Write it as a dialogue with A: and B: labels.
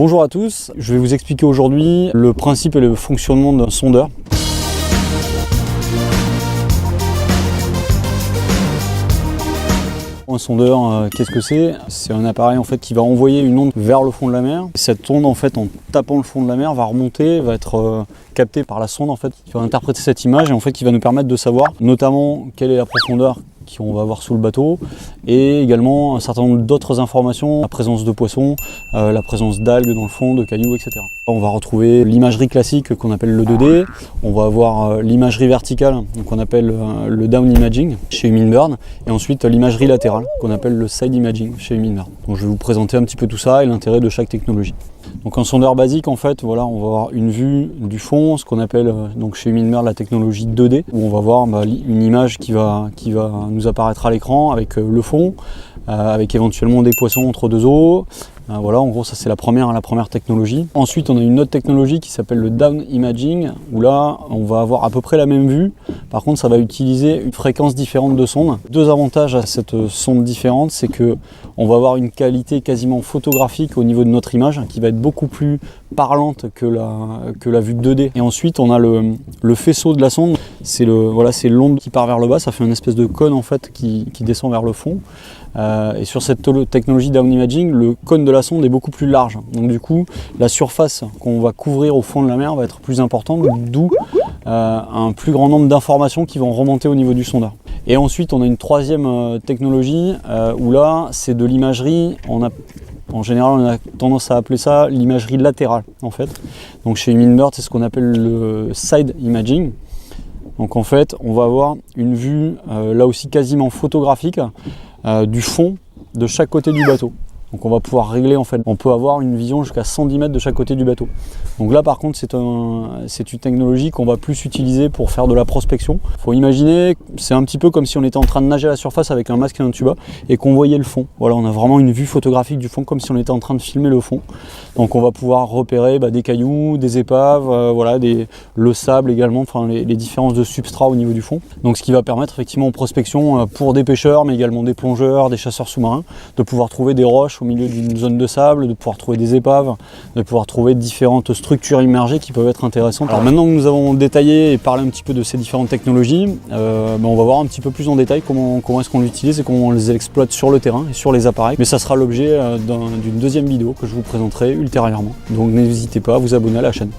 A: Bonjour à tous, je vais vous expliquer aujourd'hui le principe et le fonctionnement d'un sondeur. Un sondeur, qu'est-ce que c'est? C'est un appareil en fait qui va envoyer une onde vers le fond de la mer. Cette onde en fait, en tapant le fond de la mer, va remonter, va être captée par la sonde en fait, qui va interpréter cette image et en fait qui va nous permettre de savoir notamment quelle est la profondeur qu'on va avoir sous le bateau et également un certain nombre d'autres informations, la présence de poissons, la présence d'algues dans le fond, de cailloux, etc. On va retrouver l'imagerie classique qu'on appelle le 2D, on va avoir l'imagerie verticale qu'on appelle le down imaging chez Humminbird et ensuite l'imagerie latérale qu'on appelle le side imaging chez Humminbird. Donc je vais vous présenter un petit peu tout ça et l'intérêt de chaque technologie. Donc un sondeur basique en fait, voilà, on va avoir une vue du fond, ce qu'on appelle donc chez Humminbird la technologie 2D, où on va voir une image qui va nous apparaître à l'écran avec le fond, avec éventuellement des poissons entre deux eaux. Voilà, en gros ça c'est la première technologie. Ensuite on a une autre technologie qui s'appelle le down imaging, où là on va avoir à peu près la même vue, par contre ça va utiliser une fréquence différente de sonde. Deux avantages à cette sonde différente, c'est que on va avoir une qualité quasiment photographique au niveau de notre image, qui va être beaucoup plus parlante que la vue 2D. Et ensuite on a le faisceau de la sonde, c'est l'onde qui part vers le bas, ça fait une espèce de cône en fait qui descend vers le fond. Et sur cette technologie down imaging, le cône de la sonde est beaucoup plus large. Donc du coup, la surface qu'on va couvrir au fond de la mer va être plus importante, d'où un plus grand nombre d'informations qui vont remonter au niveau du sondeur. Et ensuite, on a une troisième technologie où là, c'est de l'imagerie. En général, on a tendance à appeler ça l'imagerie latérale, en fait. Donc chez Humminbird, c'est ce qu'on appelle le side imaging. Donc en fait, on va avoir une vue là aussi quasiment photographique du fond de chaque côté du bateau. Donc on va pouvoir régler en fait, on peut avoir une vision jusqu'à 110 mètres de chaque côté du bateau. Donc là par contre c'est une technologie qu'on va plus utiliser pour faire de la prospection. Il faut imaginer, c'est un petit peu comme si on était en train de nager à la surface avec un masque et un tuba et qu'on voyait le fond. Voilà, on a vraiment une vue photographique du fond comme si on était en train de filmer le fond. Donc on va pouvoir repérer des cailloux, des épaves, le sable également, enfin les différences de substrat au niveau du fond. Donc ce qui va permettre effectivement en prospection pour des pêcheurs mais également des plongeurs, des chasseurs sous-marins, de pouvoir trouver des roches au milieu d'une zone de sable, de pouvoir trouver des épaves, de pouvoir trouver différentes structures immergées qui peuvent être intéressantes. Alors maintenant que nous avons détaillé et parlé un petit peu de ces différentes technologies, on va voir un petit peu plus en détail comment est-ce qu'on l'utilise et comment on les exploite sur le terrain et sur les appareils. Mais ça sera l'objet d'une deuxième vidéo que je vous présenterai ultérieurement. Donc n'hésitez pas à vous abonner à la chaîne.